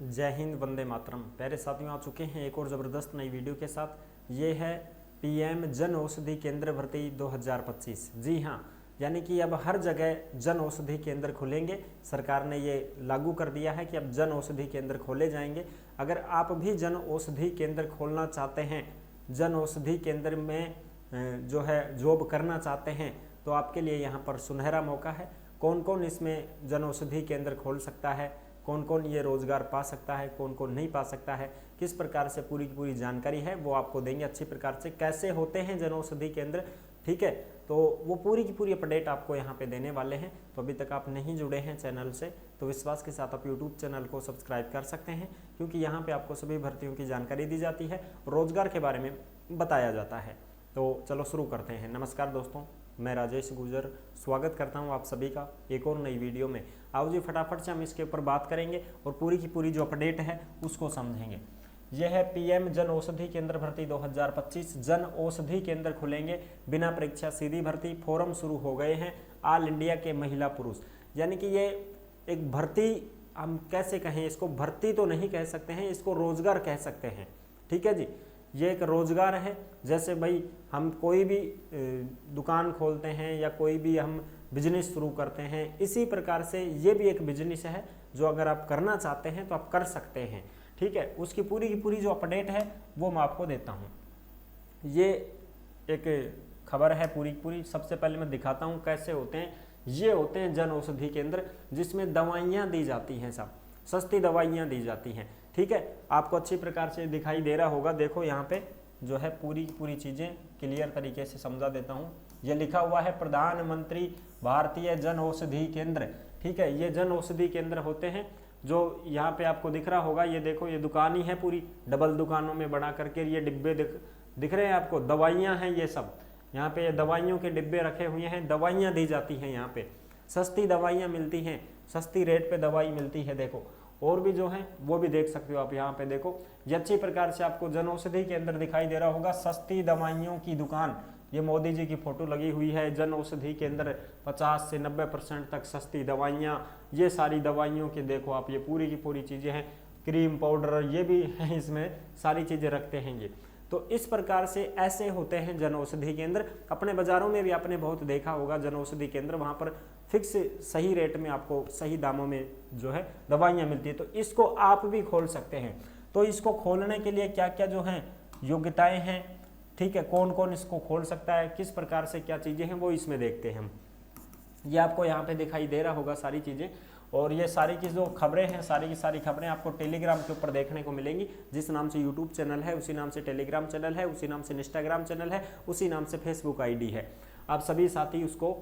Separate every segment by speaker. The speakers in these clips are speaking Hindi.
Speaker 1: जय हिंद, वंदे मातरम। प्यारे साथियों, आ चुके हैं एक और ज़बरदस्त नई वीडियो के साथ। ये है पीएम जन औषधि केंद्र भर्ती 2025। जी हाँ, यानी कि अब हर जगह जन औषधि केंद्र खुलेंगे। सरकार ने ये लागू कर दिया है कि अब जन औषधि केंद्र खोले जाएंगे। अगर आप भी जन औषधि केंद्र खोलना चाहते हैं, जन औषधि केंद्र में जो है जॉब करना चाहते हैं, तो आपके लिए यहाँ पर सुनहरा मौका है। कौन कौन इसमें जन औषधि केंद्र खोल सकता है, कौन कौन ये रोजगार पा सकता है, कौन कौन नहीं पा सकता है, किस प्रकार से पूरी की पूरी जानकारी है वो आपको देंगे अच्छी प्रकार से। कैसे होते हैं जन औषधि केंद्र, ठीक है, तो वो पूरी की पूरी अपडेट आपको यहाँ पे देने वाले हैं। तो अभी तक आप नहीं जुड़े हैं चैनल से तो विश्वास के साथ आप यूट्यूब चैनल को सब्सक्राइब कर सकते हैं, क्योंकि यहाँ पे आपको सभी भर्तियों की जानकारी दी जाती है, रोजगार के बारे में बताया जाता है। तो चलो शुरू करते हैं। नमस्कार दोस्तों, मैं राजेश गुजर स्वागत करता हूं आप सभी का एक और नई वीडियो में। आओ जी, फटाफट से हम इसके ऊपर बात करेंगे और पूरी की पूरी जो अपडेट है उसको समझेंगे। यह है पीएम जन औषधि केंद्र भर्ती 2025। जन औषधि केंद्र खुलेंगे बिना परीक्षा, सीधी भर्ती। फॉर्म शुरू हो गए हैं ऑल इंडिया के महिला पुरुष। यानी कि ये एक भर्ती, हम कैसे कहें इसको, भर्ती तो नहीं कह सकते हैं, इसको रोजगार कह सकते हैं। ठीक है जी, ये एक रोजगार है। जैसे भाई हम कोई भी दुकान खोलते हैं या कोई भी हम बिजनेस शुरू करते हैं, इसी प्रकार से ये भी एक बिजनेस है जो अगर आप करना चाहते हैं तो आप कर सकते हैं। ठीक है, उसकी पूरी की पूरी जो अपडेट है वो मैं आपको देता हूँ। ये एक खबर है पूरी की पूरी। सबसे पहले मैं दिखाता हूँ कैसे होते हैं। ये होते हैं जन औषधि केंद्र, जिसमें दवाइयाँ दी जाती हैं, सब सस्ती दवाइयाँ दी जाती हैं। ठीक है, आपको अच्छी प्रकार से दिखाई दे रहा होगा। देखो यहाँ पे जो है पूरी पूरी चीज़ें क्लियर तरीके से समझा देता हूँ। ये लिखा हुआ है प्रधानमंत्री भारतीय जन औषधि केंद्र। ठीक है, ये जन औषधि केंद्र होते हैं जो यहाँ पे आपको दिख रहा होगा। ये देखो, ये दुकान ही है पूरी, डबल दुकानों में बना करके ये डिब्बे दिख रहे हैं आपको, दवाइयाँ हैं ये सब। यहाँ पे ये दवाइयों के डिब्बे रखे हुए हैं, दवाइयाँ दी जाती हैं यहाँ पे, सस्ती दवाइयाँ मिलती हैं, सस्ती रेट पे दवाई मिलती है। देखो और भी जो है वो भी देख सकते हो आप। यहाँ पे देखो, ये अच्छी प्रकार से आपको जन औषधि के अंदर दिखाई दे रहा होगा, सस्ती दवाइयों की दुकान। ये मोदी जी की फोटो लगी हुई है। जन औषधि के अंदर 50 से 90% तक सस्ती दवाइयाँ, ये सारी दवाइयों के देखो आप, ये पूरी की पूरी चीज़ें हैं। क्रीम पाउडर ये भी है, इसमें सारी चीज़ें रखते हैं ये। तो इस प्रकार से ऐसे होते हैं जन औषधि केंद्र। अपने बाजारों में भी आपने बहुत देखा होगा जन औषधि केंद्र, वहाँ पर फिक्स सही रेट में आपको सही दामों में जो है दवाइयाँ मिलती है। तो इसको आप भी खोल सकते हैं। तो इसको खोलने के लिए क्या क्या जो हैं योग्यताएं हैं, ठीक है, कौन कौन इसको खोल सकता है, किस प्रकार से क्या चीज़ें हैं वो इसमें देखते हैं हम। ये आपको यहाँ पे दिखाई दे रहा होगा सारी चीज़ें। और ये सारी की जो खबरें हैं, सारी की सारी खबरें आपको टेलीग्राम के ऊपर देखने को मिलेंगी। जिस नाम से यूट्यूब चैनल है उसी नाम से टेलीग्राम चैनल है, उसी नाम से इंस्टाग्राम चैनल है, उसी नाम से फेसबुक आईडी है। आप सभी साथी उसको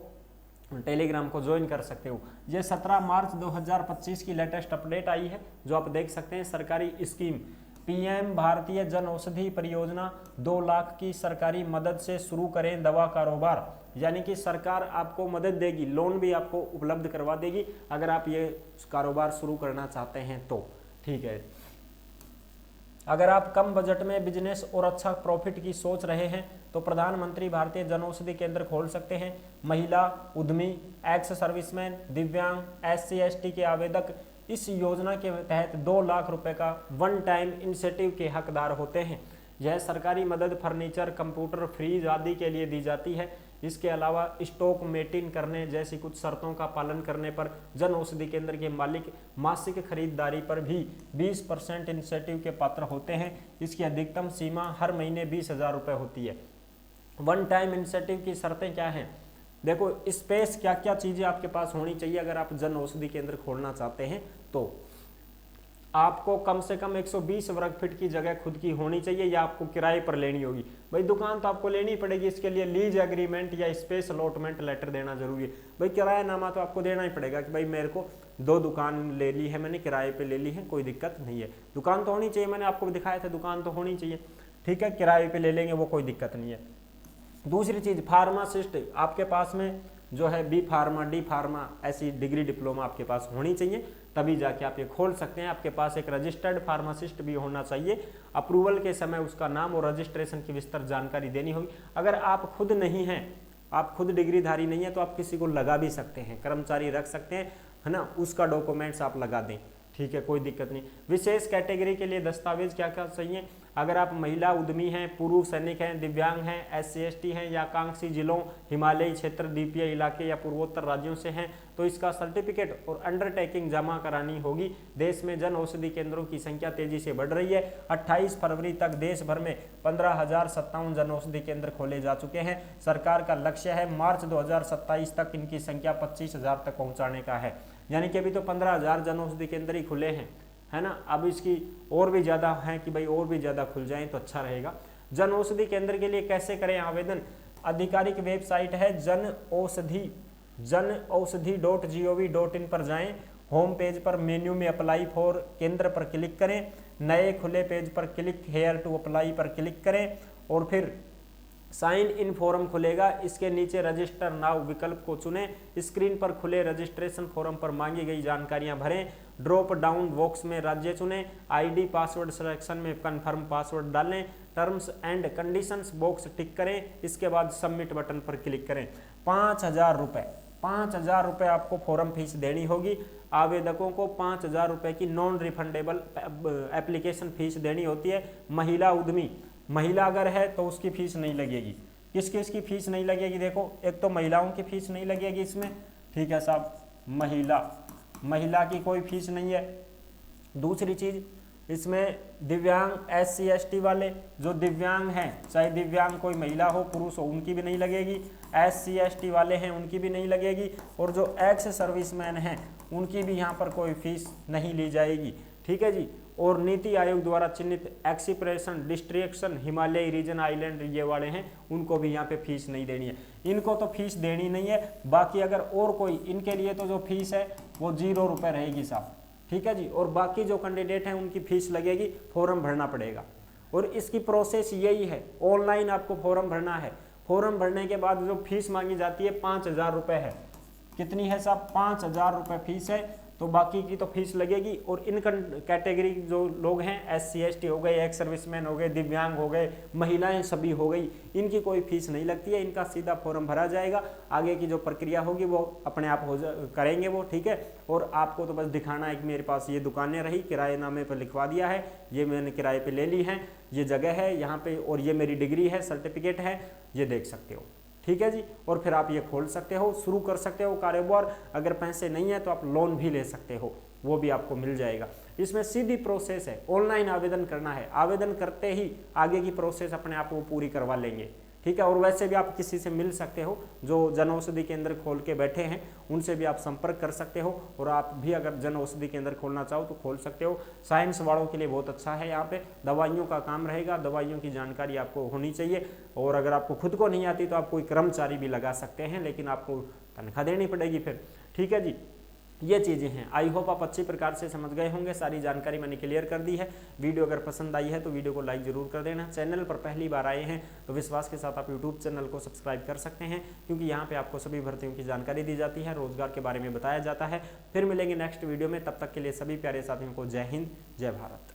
Speaker 1: टेलीग्राम को ज्वाइन कर सकते हो। ये 17 मार्च 2025 की लेटेस्ट अपडेट आई है जो आप देख सकते हैं। सरकारी स्कीम पीएम भारतीय जन औषधि परियोजना 2 लाख की सरकारी मदद से शुरू करें दवा कारोबार। यानी कि सरकार आपको मदद देगी, लोन भी आपको उपलब्ध करवा देगी अगर आप ये कारोबार शुरू करना चाहते हैं तो। ठीक है, अगर आप कम बजट में बिजनेस और अच्छा प्रॉफिट की सोच रहे हैं तो प्रधानमंत्री भारतीय जन औषधि केंद्र खोल सकते हैं। महिला उद्यमी, एक्स सर्विसमैन, दिव्यांग, SC ST के आवेदक इस योजना के तहत 2 लाख रुपए का वन टाइम इंसेंटिव के हकदार होते हैं। यह सरकारी मदद फर्नीचर, कंप्यूटर, फ्रीज आदि के लिए दी जाती है। इसके अलावा स्टॉक मेंटेन करने जैसी कुछ शर्तों का पालन करने पर जन औषधि केंद्र के मालिक मासिक खरीदारी पर भी 20% इंसेंटिव के पात्र होते हैं। इसकी अधिकतम सीमा हर महीने 20,000 रुपये होती है। वन टाइम इंसेंटिव की शर्तें क्या हैं? देखो, स्पेस क्या क्या चीज़ें आपके पास होनी चाहिए अगर आप जन औषधि केंद्र खोलना चाहते हैं तो। आपको कम से कम 120 वर्ग फीट की जगह खुद की होनी चाहिए या आपको किराए पर लेनी होगी। भाई दुकान तो आपको लेनी पड़ेगी, इसके लिए लीज एग्रीमेंट या स्पेस अलॉटमेंट लेटर देना जरूरी है। भाई किरायानामा तो आपको देना ही पड़ेगा कि भाई मेरे को 2 दुकान ले ली है, मैंने किराए पे ले ली है, कोई दिक्कत नहीं है। दुकान तो होनी चाहिए, मैंने आपको दिखाया था, दुकान तो होनी चाहिए। ठीक है, किराए पे ले लेंगे वो कोई दिक्कत नहीं है। दूसरी चीज़, फार्मासिस्ट आपके पास में जो है B फार्मा, D फार्मा ऐसी डिग्री डिप्लोमा आपके पास होनी चाहिए, तभी जाके आप ये खोल सकते हैं। आपके पास एक रजिस्टर्ड फार्मासिस्ट भी होना चाहिए। अप्रूवल के समय उसका नाम और रजिस्ट्रेशन की विस्तृत जानकारी देनी होगी। अगर आप खुद नहीं हैं, आप खुद डिग्रीधारी नहीं है, तो आप किसी को लगा भी सकते हैं, कर्मचारी रख सकते हैं, है ना, उसका डॉक्यूमेंट्स आप लगा दें। ठीक है, कोई दिक्कत नहीं। विशेष कैटेगरी के लिए दस्तावेज क्या क्या चाहिए? अगर आप महिला उद्यमी हैं, पूर्व सैनिक हैं, दिव्यांग हैं, SC/ST हैं या आकांक्षी जिलों, हिमालयी क्षेत्र, द्वीपीय इलाके या पूर्वोत्तर राज्यों से हैं तो इसका सर्टिफिकेट और अंडरटेकिंग जमा करानी होगी। देश में जन औषधि केंद्रों की संख्या तेजी से बढ़ रही है। 28 फरवरी तक देश भर में 15,057 जन औषधि केंद्र खोले जा चुके हैं। सरकार का लक्ष्य है मार्च 2027 तक इनकी संख्या 25,000 तक पहुंचाने का है। यानी कि अभी तो 15,000 जन औषधि केंद्र ही खुले हैं, है ना। अब इसकी और भी ज़्यादा है कि भाई और भी ज़्यादा खुल जाएं तो अच्छा रहेगा। जन औषधि केंद्र के लिए कैसे करें आवेदन? आधिकारिक वेबसाइट है जनऔषधि.gov.in पर जाएं। होम पेज पर मेन्यू में अप्लाई फॉर केंद्र पर क्लिक करें। नए खुले पेज पर क्लिक हेयर टू अप्लाई पर क्लिक करें और फिर साइन इन फॉर्म खुलेगा। इसके नीचे रजिस्टर नाउ विकल्प को चुनें। स्क्रीन पर खुले रजिस्ट्रेशन फॉर्म पर मांगी गई जानकारियां भरें। ड्रॉप डाउन बॉक्स में राज्य चुनें। ID पासवर्ड सिलेक्शन में कन्फर्म पासवर्ड डालें। टर्म्स एंड कंडीशंस बॉक्स टिक करें। इसके बाद सबमिट बटन पर क्लिक करें। 5,000 रुपये आपको फॉर्म फीस देनी होगी। आवेदकों को 5,000 रुपये की नॉन रिफंडेबल एप्लीकेशन फीस देनी होती है। महिला उद्यमी, महिला अगर है तो उसकी फीस नहीं लगेगी। किस किस की फीस नहीं लगेगी? देखो, एक तो महिलाओं की फीस नहीं लगेगी इसमें, ठीक है साहब, महिला की कोई फीस नहीं है। दूसरी चीज, इसमें दिव्यांग SC/ST वाले जो दिव्यांग हैं, चाहे दिव्यांग कोई महिला हो पुरुष हो, उनकी भी नहीं लगेगी। SC/ST वाले हैं उनकी भी नहीं लगेगी। और जो एक्स सर्विसमैन हैं उनकी भी यहाँ पर कोई फीस नहीं ली जाएगी, ठीक है जी। और नीति आयोग द्वारा चिन्हित एक्सप्रेशन डिस्ट्रिक्शन हिमालय रीजन आइलैंड ये वाले हैं, उनको भी यहाँ पे फीस नहीं देनी है। इनको तो फीस देनी नहीं है। बाकी अगर और कोई, इनके लिए तो जो फीस है वो 0 रुपये रहेगी साहब, ठीक है जी। और बाकी जो कैंडिडेट हैं उनकी फीस लगेगी, फॉर्म भरना पड़ेगा। और इसकी प्रोसेस यही है, ऑनलाइन आपको फॉर्म भरना है। फॉर्म भरने के बाद जो फीस मांगी जाती है 5,000 रुपये है। कितनी है साहब? 5,000 रुपये फीस है। तो बाकी की तो फीस लगेगी। और इन कैटेगरी जो लोग हैं, SC/ST हो गए, एक्स सर्विसमैन हो गए, दिव्यांग हो गए, महिलाएं सभी हो गई, इनकी कोई फीस नहीं लगती है। इनका सीधा फॉर्म भरा जाएगा। आगे की जो प्रक्रिया होगी वो अपने आप करेंगे वो, ठीक है। और आपको तो बस दिखाना है कि मेरे पास ये दुकानें रही, किराएनामे पर लिखवा दिया है, ये मैंने किराए पे ले ली है, ये जगह है यहाँ पे, और ये मेरी डिग्री है, सर्टिफिकेट है, ये देख सकते हो, ठीक है जी। और फिर आप ये खोल सकते हो, शुरू कर सकते हो कारोबार। अगर पैसे नहीं है तो आप लोन भी ले सकते हो, वो भी आपको मिल जाएगा। इसमें सीधी प्रोसेस है, ऑनलाइन आवेदन करना है। आवेदन करते ही आगे की प्रोसेस अपने आप वो पूरी करवा लेंगे, ठीक है। और वैसे भी आप किसी से मिल सकते हो जो जन औषधि केंद्र खोल के बैठे हैं, उनसे भी आप संपर्क कर सकते हो। और आप भी अगर जन औषधि केंद्र खोलना चाहो तो खोल सकते हो। साइंस वालों के लिए बहुत अच्छा है। यहाँ पे दवाइयों का काम रहेगा, दवाइयों की जानकारी आपको होनी चाहिए। और अगर आपको खुद को नहीं आती तो आप कोई कर्मचारी भी लगा सकते हैं, लेकिन आपको तनख्वाह देनी पड़ेगी फिर, ठीक है जी। ये चीज़ें हैं। आई होप आप अच्छी प्रकार से समझ गए होंगे। सारी जानकारी मैंने क्लियर कर दी है। वीडियो अगर पसंद आई है तो वीडियो को लाइक जरूर कर देना। चैनल पर पहली बार आए हैं तो विश्वास के साथ आप यूट्यूब चैनल को सब्सक्राइब कर सकते हैं, क्योंकि यहाँ पे आपको सभी भर्तियों की जानकारी दी जाती है, रोजगार के बारे में बताया जाता है। फिर मिलेंगे नेक्स्ट वीडियो में, तब तक के लिए सभी प्यारे साथियों को जय हिंद, जय भारत।